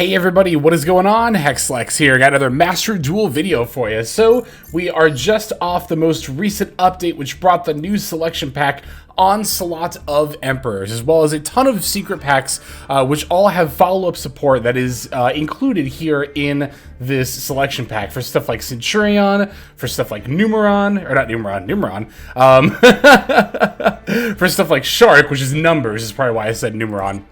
Hey everybody, what is going on? Hexlex here. Got another Master Duel video for you. So, we are just off the most recent update, which brought the new selection pack Onslaught of Emperors, as well as a ton of secret packs, which all have follow-up support that is included here in this selection pack for stuff like Centurion, for stuff like Numeron, for stuff like Shark, which is numbers, is probably why I said Numeron.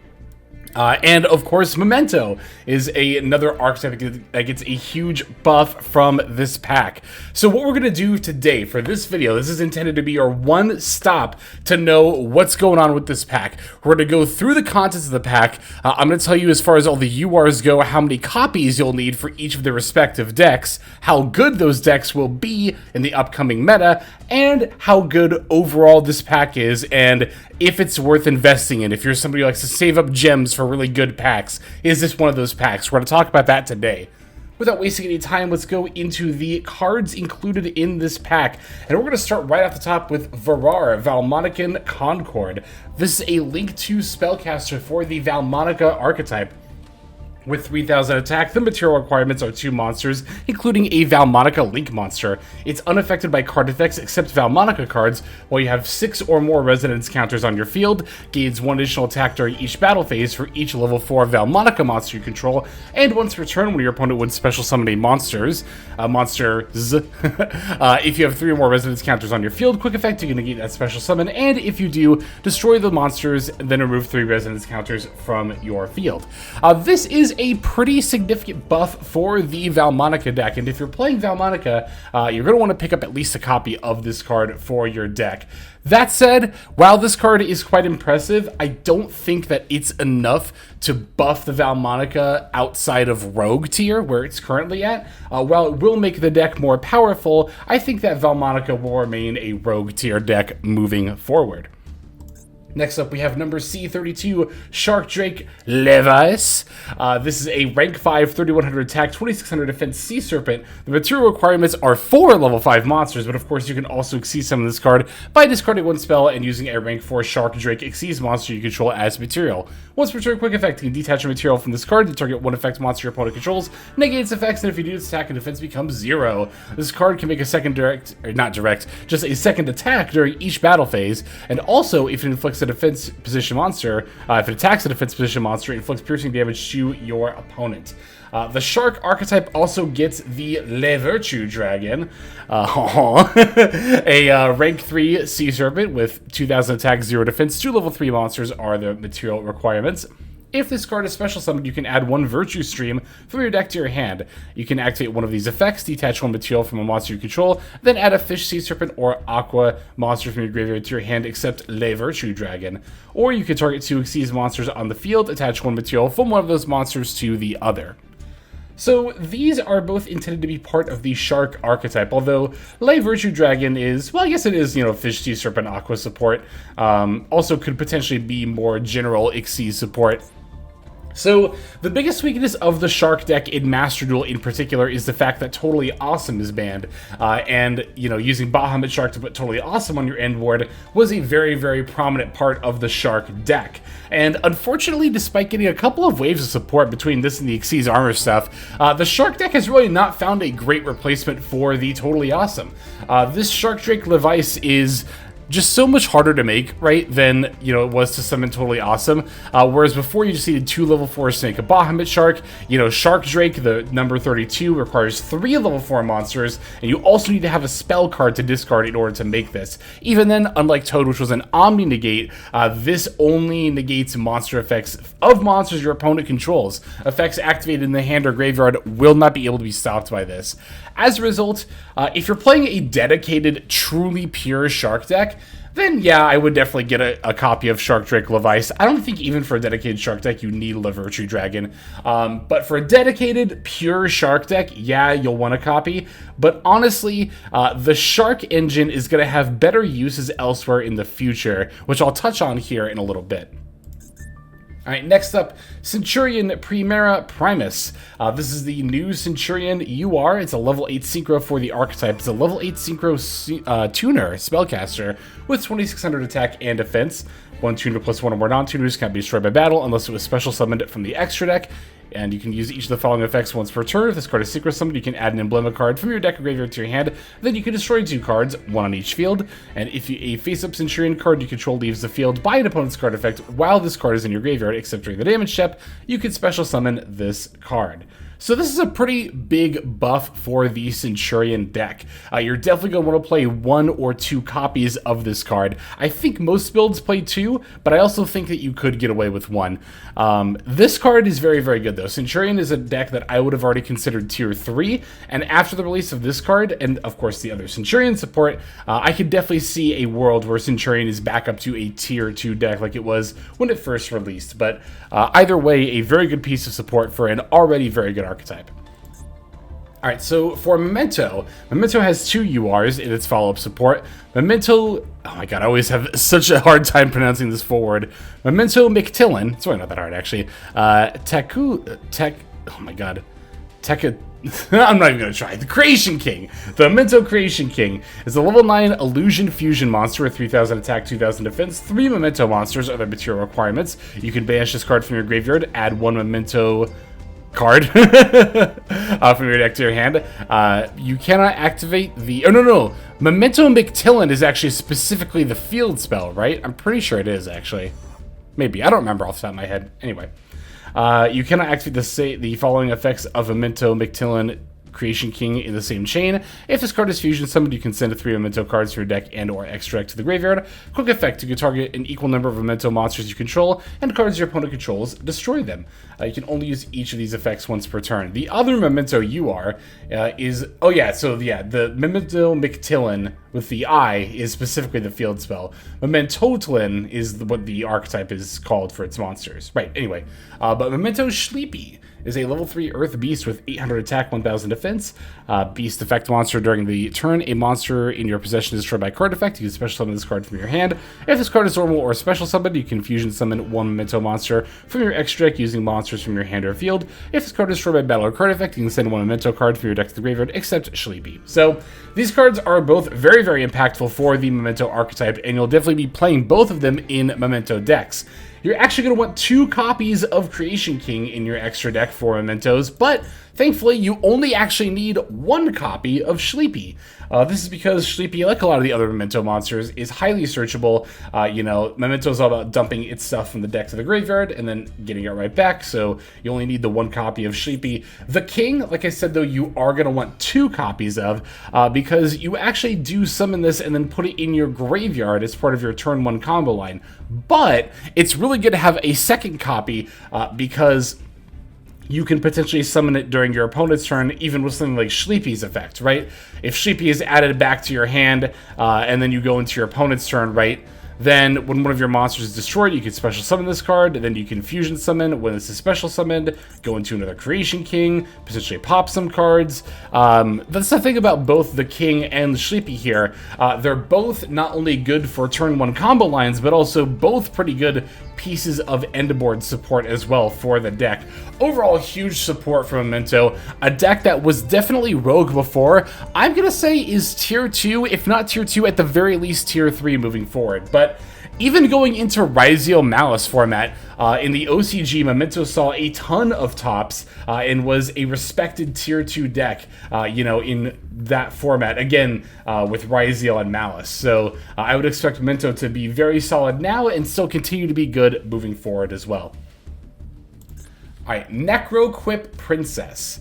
And of course, Memento is another archetype that gets a huge buff from this pack. So what we're going to do today for this video, this is intended to be your one stop to know what's going on with this pack. We're going to go through the contents of the pack. I'm going to tell you, as far as all the URs go, how many copies you'll need for each of the respective decks, how good those decks will be in the upcoming meta, and how good overall this pack is, and if it's worth investing in. If you're somebody who likes to save up gems for really good packs, is this one of those packs? We're going to talk about that today. Without wasting any time, let's go into the cards included in this pack. And we're going to start right off the top with Varar, Valmonican Concord. This is a Link 2 spellcaster for the Valmonica archetype. With 3,000 attack, the material requirements are 2 monsters, including a Valmonica Link monster. It's unaffected by card effects except Valmonica cards, while you have 6 or more resonance counters on your field, gains 1 additional attack during each battle phase for each level 4 Valmonica monster you control, and once per turn when your opponent would special summon a monsters. If you have 3 or more resonance counters on your field, quick effect, you can negate that special summon, and if you do, destroy the monsters, then remove 3 resonance counters from your field. This is a pretty significant buff for the Valmonica deck, and if you're playing Valmonica, you're going to want to pick up at least a copy of this card for your deck. That said, while this card is quite impressive, I don't think that it's enough to buff the Valmonica outside of Rogue tier, where it's currently at. While it will make the deck more powerful, I think that Valmonica will remain a Rogue tier deck moving forward. Next up, we have number C32, Shark Drake Levice. This is a rank 5, 3100 attack, 2600 defense Sea Serpent. The material requirements are 4 level 5 monsters, but of course you can also exceed some of this card by discarding 1 spell and using a rank 4 Shark Drake exceeds monster you control as material. Once per turn, quick effect, you can detach a material from this card to target 1 effect monster your opponent controls, negate its effects, and if you do, its attack and defense becomes 0. This card can make a second just a second attack during each battle phase, and also if it inflicts a defense position monster, if it attacks a defense position monster, it inflicts piercing damage to your opponent. The Shark archetype also gets the Le Virtue Dragon, a rank 3 Sea Serpent with 2000 attack, 0 defense. 2 level 3 monsters are the material requirements. If this card is special summoned, you can add 1 Virtue Stream from your deck to your hand. You can activate one of these effects, detach 1 material from a monster you control, then add a Fish, Sea Serpent, or Aqua monster from your graveyard to your hand except Le Virtue Dragon. Or you can target 2 Xyz monsters on the field, attach 1 material from one of those monsters to the other. So these are both intended to be part of the Shark archetype, although Le Virtue Dragon is, well, I guess it is, Fish, Sea Serpent, Aqua support. Also could potentially be more general Xyz support. So, the biggest weakness of the Shark deck in Master Duel in particular is the fact that Totally Awesome is banned. Using Bahamut Shark to put Totally Awesome on your end board was a very, very prominent part of the Shark deck. And unfortunately, despite getting a couple of waves of support between this and the Xyz armor stuff, the Shark deck has really not found a great replacement for the Totally Awesome. This Shark Drake Levice is just so much harder to make, right, than, it was to summon Totally Awesome. Whereas before you just needed 2 level 4 Snake, a Bahamut Shark. Shark Drake, the number 32, requires 3 level 4 monsters, and you also need to have a spell card to discard in order to make this. Even then, unlike Toad, which was an Omni Negate, this only negates monster effects of monsters your opponent controls. Effects activated in the hand or graveyard will not be able to be stopped by this. As a result, if you're playing a dedicated, truly pure Shark deck, then yeah, I would definitely get a copy of Shark Drake Levice. I don't think even for a dedicated Shark deck you need Le Virtue Dragon. But for a dedicated, pure Shark deck, yeah, you'll want a copy. But honestly, the Shark engine is going to have better uses elsewhere in the future, which I'll touch on here in a little bit. Alright, next up, Centurion Primera Primus. This is the new Centurion UR. It's a level 8 Synchro for the archetype. It's a level 8 Synchro Tuner Spellcaster with 2600 attack and defense. One tuner plus one or more non-tuners can't be destroyed by battle unless it was special summoned from the extra deck. and you can use each of the following effects once per turn. If this card is synchro summoned, you can add an emblema card from your deck or graveyard to your hand. Then you can destroy 2 cards, 1 on each field. And if a face-up Centurion card you control leaves the field by an opponent's card effect while this card is in your graveyard, except during the damage step, you can special summon this card. So this is a pretty big buff for the Centurion deck. You're definitely going to want to play 1 or 2 copies of this card. I think most builds play 2, but I also think that you could get away with 1. This card is very, very good though. Centurion is a deck that I would have already considered tier 3, and after the release of this card, and of course the other Centurion support, I could definitely see a world where Centurion is back up to a tier 2 deck like it was when it first released. But either way, a very good piece of support for an already very good archetype. Alright, so for Memento has 2 URs in its follow-up support. Memento, oh my god, I always have such a hard time pronouncing this full word. Memento McTillen, it's really not that hard actually. Oh my god. I'm not even going to try. The Creation King. The Memento Creation King is a level 9 Illusion Fusion monster with 3000 attack, 2000 defense. 3 Memento monsters are the material requirements. You can banish this card from your graveyard, add 1 Memento card from your deck to your hand. You cannot activate the... Oh, no. Memento McTillen is actually specifically the field spell, right? I'm pretty sure it is, actually. Maybe. I don't remember off the top of my head. Anyway. You cannot activate the following effects of Memento McTillen Creation King in the same chain. If this card is fusion summoned, you can send 3 Memento cards to your deck and or extract to the graveyard. Quick effect, you can target an equal number of Memento monsters you control, and cards your opponent controls, destroy them. You can only use each of these effects once per turn. The other Memento UR is... Oh yeah, the Memento McTillen with the I is specifically the field spell. Mementotlin is what the archetype is called for its monsters. Right, anyway. But Memento Sleepy is a level 3 Earth Beast with 800 attack, 1000 defense. Beast effect monster during the turn. A monster in your possession is destroyed by card effect. You can special summon this card from your hand. If this card is normal or special summoned, you can fusion summon 1 Memento monster from your extra deck using monsters from your hand or field. If this card is destroyed by battle or card effect, you can send 1 Memento card from your deck to the graveyard, except Sleepy. So these cards are both very, very impactful for the Memento archetype, and you'll definitely be playing both of them in Memento decks. You're actually going to want 2 copies of Creation King in your extra deck for Mementos, but thankfully you only actually need 1 copy of Sleepy. This is because Sleepy, like a lot of the other Memento monsters, is highly searchable. Memento is all about dumping its stuff from the deck to the graveyard and then getting it right back, so you only need the 1 copy of Sleepy. The King, like I said though, you are going to want 2 copies of, because you actually do summon this and then put it in your graveyard as part of your turn 1 combo line. But it's really good to have a second copy, because you can potentially summon it during your opponent's turn, even with something like Sleepy's effect, right? If Sleepy is added back to your hand, and then you go into your opponent's turn, right? Then when one of your monsters is destroyed, you can special summon this card, and then you can fusion summon. When this is special summoned, go into another Creation King, potentially pop some cards. That's the thing about both the King and the Sleepy here. They're both not only good for turn 1 combo lines, but also both pretty good pieces of end board support as well for the deck. Overall, huge support from Memento. A deck that was definitely rogue before, I'm gonna say is tier 2, if not tier 2, at the very least tier 3 moving forward. But even going into Ryzeal Malice format, in the OCG, Memento saw a ton of tops and was a respected tier 2 deck, in that format, again, with Ryzeal and Malice. So I would expect Memento to be very solid now and still continue to be good moving forward as well. Alright, Necroquip Princess.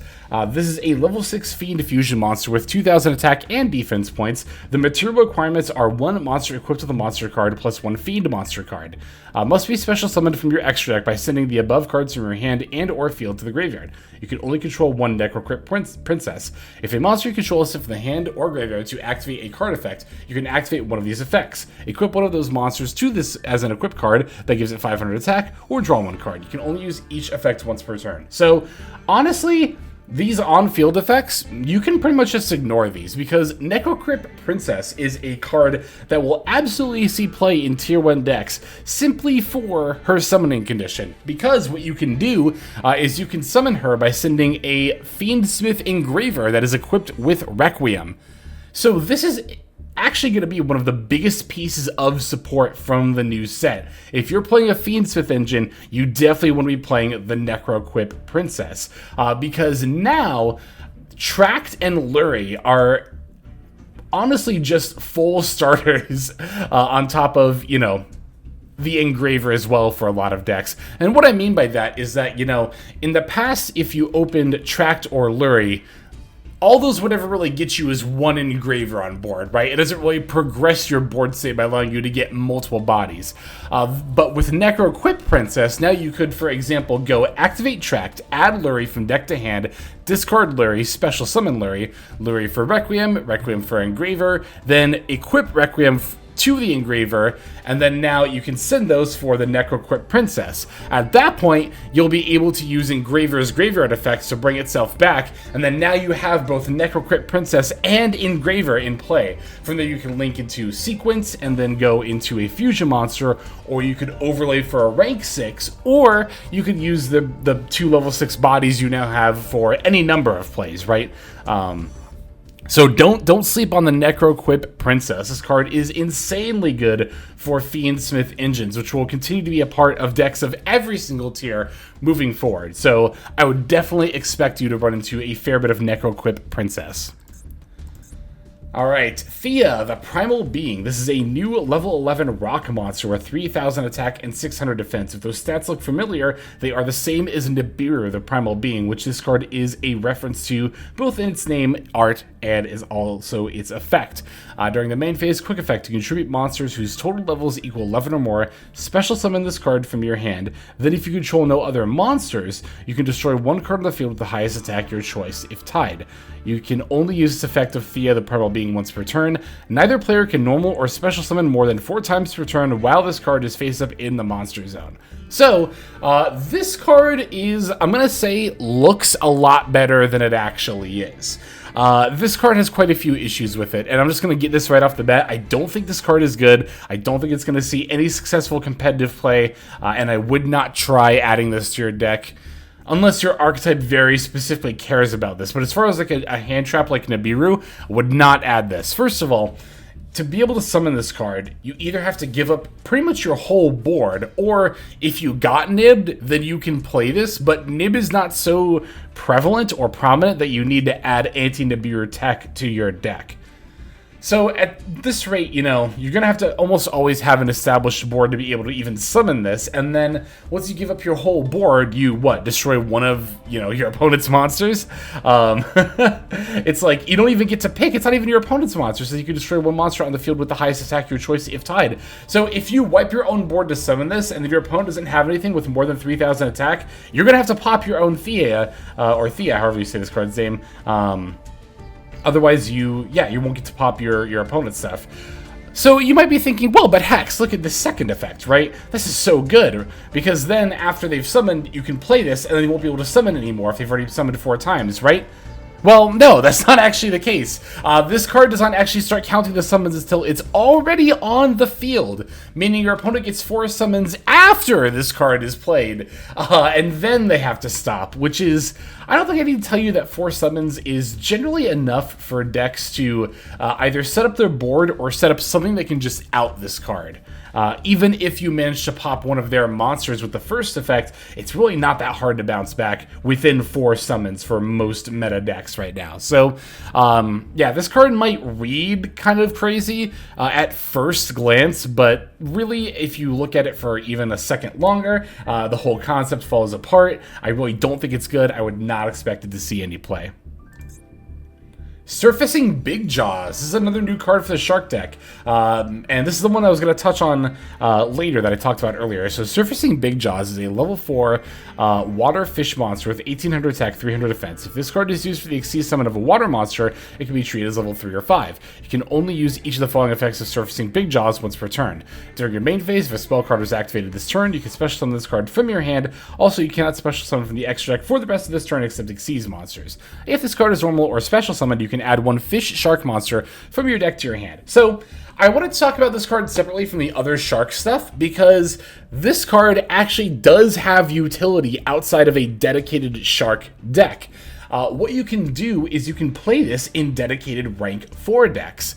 This is a level 6 Fiend Fusion monster with 2000 attack and defense points. The material requirements are 1 monster equipped with a monster card plus 1 Fiend monster card. Must be special summoned from your extra deck by sending the above cards from your hand and or field to the graveyard. You can only control 1 Necroquip Princess. If a monster you control is sent from the hand or graveyard to activate a card effect, you can activate one of these effects. Equip one of those monsters to this as an equipped card that gives it 500 attack, or draw 1 card. You can only use each effect once per turn. So, honestly, these on-field effects, you can pretty much just ignore these, because Necroquip Princess is a card that will absolutely see play in tier 1 decks simply for her summoning condition. Because what you can do is you can summon her by sending a Fiendsmith Engraver that is equipped with Requiem. So this is actually going to be one of the biggest pieces of support from the new set. If you're playing a Fiendsmith engine, you definitely want to be playing the Necro-Equip Princess, because now Tract and Lurie are honestly just full starters on top of, you know, the Engraver as well for a lot of decks. And what I mean by that is that, you know, in the past, if you opened Tract or Lurie, all those would ever really get you is one Engraver on board, right? It doesn't really progress your board state by allowing you to get multiple bodies. But with Necro-Equip Princess, now you could, for example, go activate Tract, add Lurie from deck to hand, discard Lurie, special summon Lurie, Lurie for Requiem, Requiem for Engraver, then equip Requiem to the Engraver, and then now you can send those for the Necro-Equip Princess. At that point, you'll be able to use Engraver's Graveyard effects to bring itself back, and then now you have both Necro-Equip Princess and Engraver in play. From there you can link into Sequence and then go into a Fusion monster, or you could overlay for a rank 6, or you could use the 2 level 6 bodies you now have for any number of plays, right? So don't sleep on the Necro-Equip Princess. This card is insanely good for Fiendsmith engines, which will continue to be a part of decks of every single tier moving forward. So I would definitely expect you to run into a fair bit of Necro-Equip Princess. Alright, Thea, the Primal Being. This is a new level 11 rock monster with 3,000 attack and 600 defense. If those stats look familiar, they are the same as Nibiru, the Primal Being, which this card is a reference to both in its name, art, and is also its effect. During the main phase, quick effect to contribute monsters whose total levels equal 11 or more, special summon this card from your hand. Then if you control no other monsters, you can destroy one card on the field with the highest attack your choice, if tied. You can only use this effect of Thea, the Primal Being, once per turn. Neither player can normal or special summon more than 4 times per turn while this card is face up in the monster zone. So, this card is, I'm going to say, looks a lot better than it actually is. This card has quite a few issues with it, and I'm just going to get this right off the bat. I don't think this card is good. I don't think it's going to see any successful competitive play, and I would not try adding this to your deck unless your archetype very specifically cares about this. But as far as like a hand trap like Nibiru, I would not add this. First of all, to be able to summon this card, you either have to give up pretty much your whole board, or if you got nibbed, then you can play this, but nib is not so prevalent or prominent that you need to add anti-Nibiru tech to your deck. So at this rate, you know, you're going to have to almost always have an established board to be able to even summon this, and then once you give up your whole board, you, what, destroy one of, you know, your opponent's monsters? It's like, you don't even get to pick, it's not even your opponent's monster, so you can destroy one monster on the field with the highest attack your choice if tied. So if you wipe your own board to summon this, and if your opponent doesn't have anything with more than 3,000 attack, you're going to have to pop your own Thea, or Thea, however you say this card's name. Otherwise, you won't get to pop your opponent's stuff. So you might be thinking, well, but Hex, look at the second effect, right? This is so good, because then after they've summoned, you can play this, and then they won't be able to summon anymore if they've already summoned 4 times, right? Well, no, that's not actually the case. This card does not actually start counting the summons until it's already on the field, meaning your opponent gets 4 summons after this card is played, and then they have to stop, which is, I don't think I need to tell you that 4 summons is generally enough for decks to either set up their board or set up something that can just out this card. Even if you manage to pop one of their monsters with the first effect, it's really not that hard to bounce back within 4 summons for most meta decks right now. So, yeah, this card might read kind of crazy at first glance, but really, if you look at it for even a second longer, the whole concept falls apart. I really don't think it's good. I would not expect it to see any play. Surfacing Big Jaws. This is another new card for the Shark deck. And this is the one I was going to touch on later that I talked about earlier. So Surfacing Big Jaws is a level 4 water fish monster with 1800 attack, 300 defense. If this card is used for the Xyz summon of a water monster, it can be treated as level 3 or 5. You can only use each of the following effects of Surfacing Big Jaws once per turn. During your main phase, if a spell card was activated this turn, you can special summon this card from your hand. Also, you cannot special summon from the extra deck for the rest of this turn except Xyz monsters. If this card is normal or special summoned, you can add 1 fish shark monster from your deck to your hand. So I wanted to talk about this card separately from the other shark stuff because this card actually does have utility outside of a dedicated shark deck. what you can do is you can play this in dedicated rank 4 decks.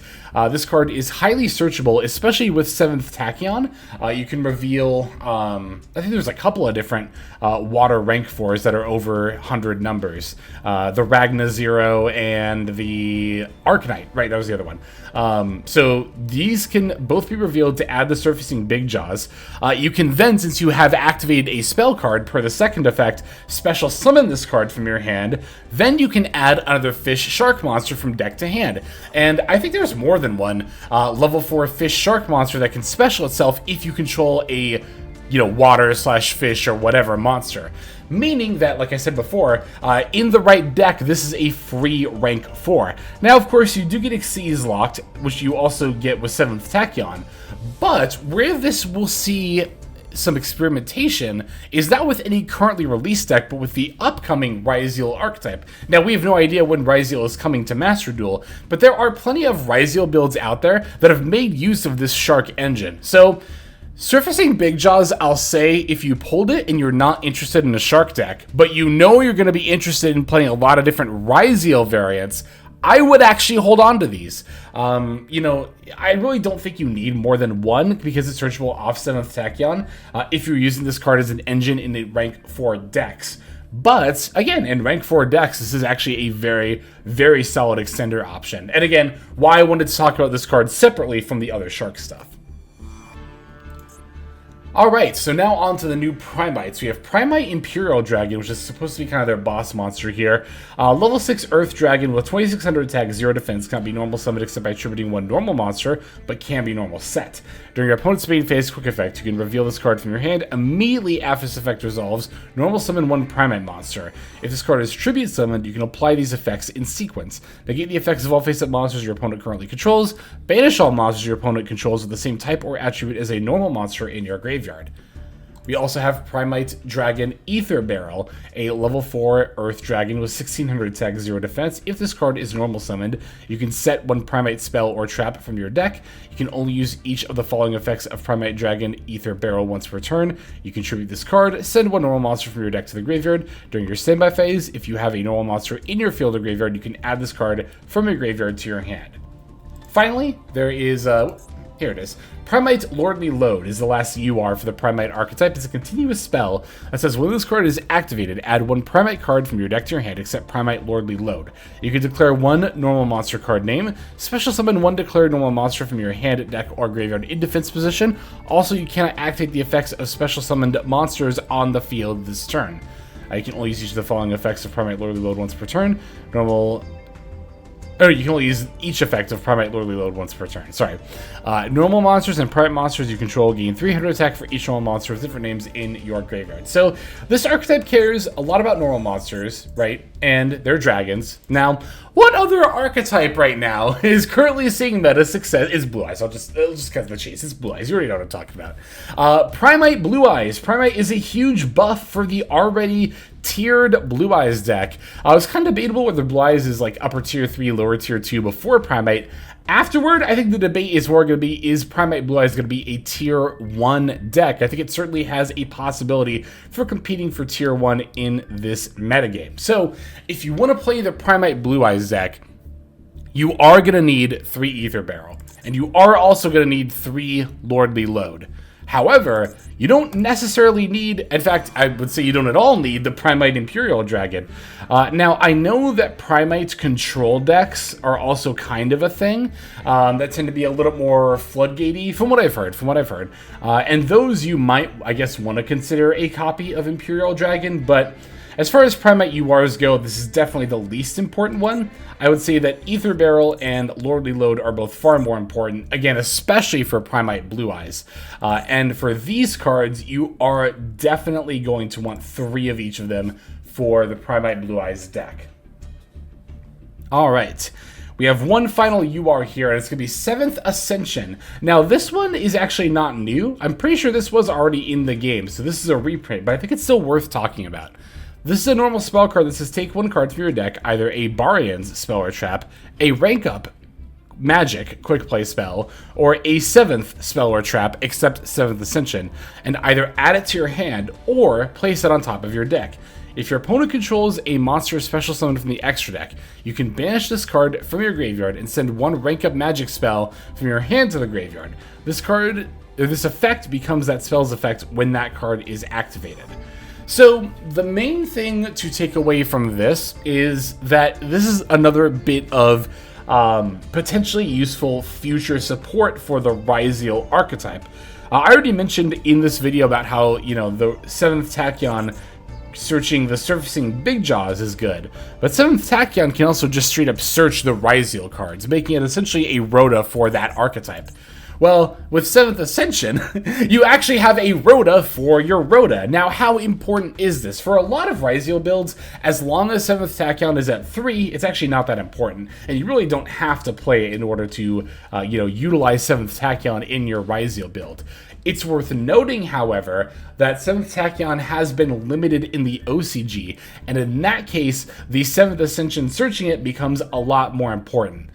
This card is highly searchable, especially with 7th Tachyon. You can reveal, I think there's a couple of different water rank 4s that are over 100 numbers. The Ragna Zero and the Arcanite, right, that was the other one. So these can both be revealed to add the Surfacing Big Jaws. You can then, since you have activated a spell card per the second effect, special summon this card from your hand. Then you can add another fish shark monster from deck to hand. And I think there's more than one level 4 fish shark monster that can special itself if you control a, water slash fish or whatever monster. Meaning that, like I said before, in the right deck, this is a free rank 4. Now, of course, you do get Xyz locked, which you also get with 7th Tachyon. But where this will see some experimentation is not with any currently released deck, but with the upcoming Ryzeal archetype. Now, we have no idea when Ryzeal is coming to Master Duel, but there are plenty of Ryzeal builds out there that have made use of this Shark engine. So, Surfacing Big Jaws, I'll say, if you pulled it and you're not interested in a Shark deck, but you know you're going to be interested in playing a lot of different Ryzeal variants, I would actually hold on to these. I really don't think you need more than one because it's searchable off 7th Tachyon if you're using this card as an engine in the rank 4 decks. But, again, in rank 4 decks, this is actually a very, very solid extender option. And again, why I wanted to talk about this card separately from the other Shark stuff. Alright, so now on to the new Primites. We have Primite Imperial Dragon, which is supposed to be kind of their boss monster here. Level 6 Earth Dragon with 2600 attack, 0 defense. Can't be normal summoned except by attributing 1 normal monster, but can be normal set. During your opponent's main phase quick effect, you can reveal this card from your hand. Immediately after this effect resolves, normal summon 1 Primite monster. If this card is tribute summoned, you can apply these effects in sequence. Negate the effects of all face-up monsters your opponent currently controls. Banish all monsters your opponent controls with the same type or attribute as a normal monster in your graveyard. We also have Primite Dragon Ether Barrel, a level 4 Earth Dragon with 1600 attack, 0 defense. If this card is normal summoned, you can set 1 Primite spell or trap from your deck. You can only use each of the following effects of Primite Dragon Ether Barrel once per turn. You can tribute this card, send 1 normal monster from your deck to the graveyard. During your standby phase, if you have a normal monster in your field or graveyard, you can add this card from your graveyard to your hand. Finally, there is here it is. Primite Lordly Load is the last UR for the Primite archetype. It's a continuous spell that says when this card is activated, add 1 Primite card from your deck to your hand except Primite Lordly Load. You can declare 1 normal monster card name, special summon 1 declared normal monster from your hand, deck, or graveyard in defense position. Also, you cannot activate the effects of special summoned monsters on the field this turn. You can only use each of the following effects of Primite Lordly Load once per turn. You can only use each effect of Primite Lordly Load once per turn. Sorry. Normal monsters and Primate monsters you control gain 300 attack for each normal monster with different names in your graveyard. So this archetype cares a lot about normal monsters, right? And they're dragons. Now, what other archetype right now is currently seeing meta success? It's Blue Eyes. I'll just cut to the chase. It's Blue Eyes. You already know what I'm talking about. Primite Blue Eyes. Primite is a huge buff for the already tiered Blue Eyes deck. It was kind of debatable whether Blue Eyes is like upper tier 3, lower tier 2 before Primite. Afterward, I think the debate is more going to be, is Primite Blue Eyes going to be a tier 1 deck? I think it certainly has a possibility for competing for tier 1 in this metagame. So, if you want to play the Primite Blue Eyes deck, you are going to need 3 Ether Barrel. And you are also going to need 3 Lordly Load. However, you don't necessarily need, in fact, I would say you don't at all need the Primite Imperial Dragon. Now, I know that Primite control decks are also kind of a thing that tend to be a little more floodgatey, from what I've heard. And those you might, I guess, want to consider a copy of Imperial Dragon, but as far as Primite URs go, this is definitely the least important one. I would say that Ether Barrel and Lordly Load are both far more important, again, especially for Primite Blue Eyes. And for these cards, you are definitely going to want 3 of each of them for the Primite Blue Eyes deck. All right. We have one final UR here, and it's going to be 7th Ascension. Now, this one is actually not new. I'm pretty sure this was already in the game, so this is a reprint, but I think it's still worth talking about. This is a normal spell card that says take 1 card from your deck, either a Barian's spell or trap, a rank up magic quick play spell, or a 7th spell or trap except 7th Ascension, and either add it to your hand or place it on top of your deck. If your opponent controls a monster special summoned from the extra deck, you can banish this card from your graveyard and send one rank up magic spell from your hand to the graveyard. This effect becomes that spell's effect when that card is activated. So the main thing to take away from this is that this is another bit of potentially useful future support for the Ryziel archetype. I already mentioned in this video about how, the 7th Tachyon searching the surfacing Big Jaws is good, but 7th Tachyon can also just straight up search the Ryziel cards, making it essentially a Rhoda for that archetype. Well, with 7th Ascension, you actually have a Rhoda for your Rhoda. Now, how important is this? For a lot of Ryziel builds, as long as 7th Tachyon is at 3, it's actually not that important, and you really don't have to play it in order to, utilize 7th Tachyon in your Ryziel build. It's worth noting, however, that 7th Tachyon has been limited in the OCG, and in that case, the 7th Ascension searching it becomes a lot more important.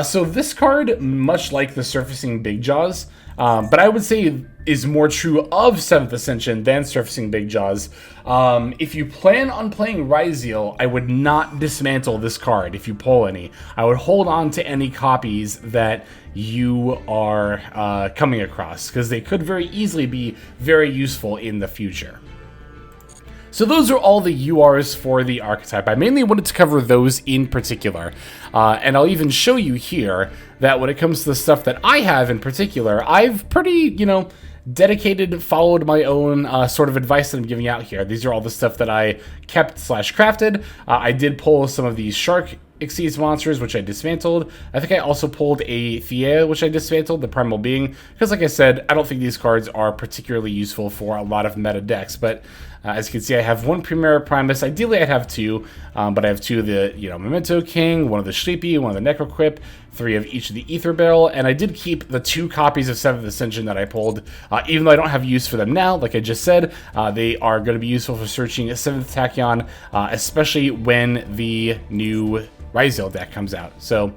So this card, much like the Surfacing Big Jaws, but I would say is more true of 7th Ascension than Surfacing Big Jaws. If you plan on playing Ryziel, I would not dismantle this card if you pull any. I would hold on to any copies that you are coming across, because they could very easily be very useful in the future. So those are all the URs for the archetype. I mainly wanted to cover those in particular, and I'll even show you here that when it comes to the stuff that I have in particular, I've pretty, dedicated, followed my own sort of advice that I'm giving out here. These are all the stuff that I kept/crafted. I did pull some of these Shark Exceeds monsters, which I dismantled. I think I also pulled a Thea, which I dismantled, the Primal Being, because like I said, I don't think these cards are particularly useful for a lot of meta decks, but as you can see, I have one Primera Primus. Ideally, I'd have two, but I have two of the, Memento King, one of the Sleepy, one of the Necroquip, 3 of each of the Ether Barrel, and I did keep the 2 copies of 7th Ascension that I pulled, even though I don't have use for them now. Like I just said, they are going to be useful for searching 7th Tachyon, especially when the new Ryziel deck comes out. So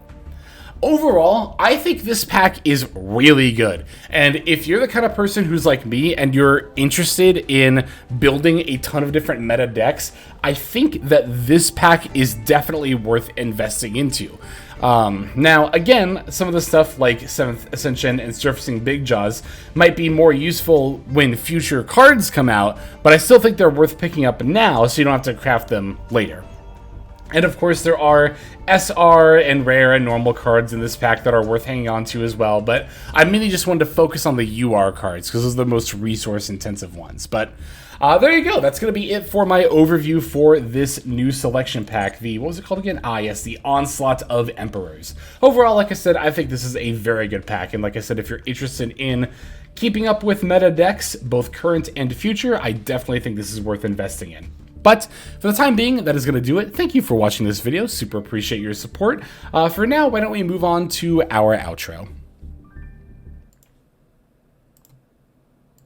overall, I think this pack is really good. And if you're the kind of person who's like me and you're interested in building a ton of different meta decks, I think that this pack is definitely worth investing into. Now, again, some of the stuff like 7th Ascension and Surfacing Big Jaws might be more useful when future cards come out, but I still think they're worth picking up now so you don't have to craft them later. And of course, there are SR and rare and normal cards in this pack that are worth hanging on to as well, but I mainly just wanted to focus on the UR cards because those are the most resource-intensive ones. But there you go. That's going to be it for my overview for this new selection pack. What was it called again? Yes, the Onslaught of Emperors. Overall, like I said, I think this is a very good pack, and like I said, if you're interested in keeping up with meta decks, both current and future, I definitely think this is worth investing in. But for the time being, that is going to do it. Thank you for watching this video. Super appreciate your support. For now, why don't we move on to our outro.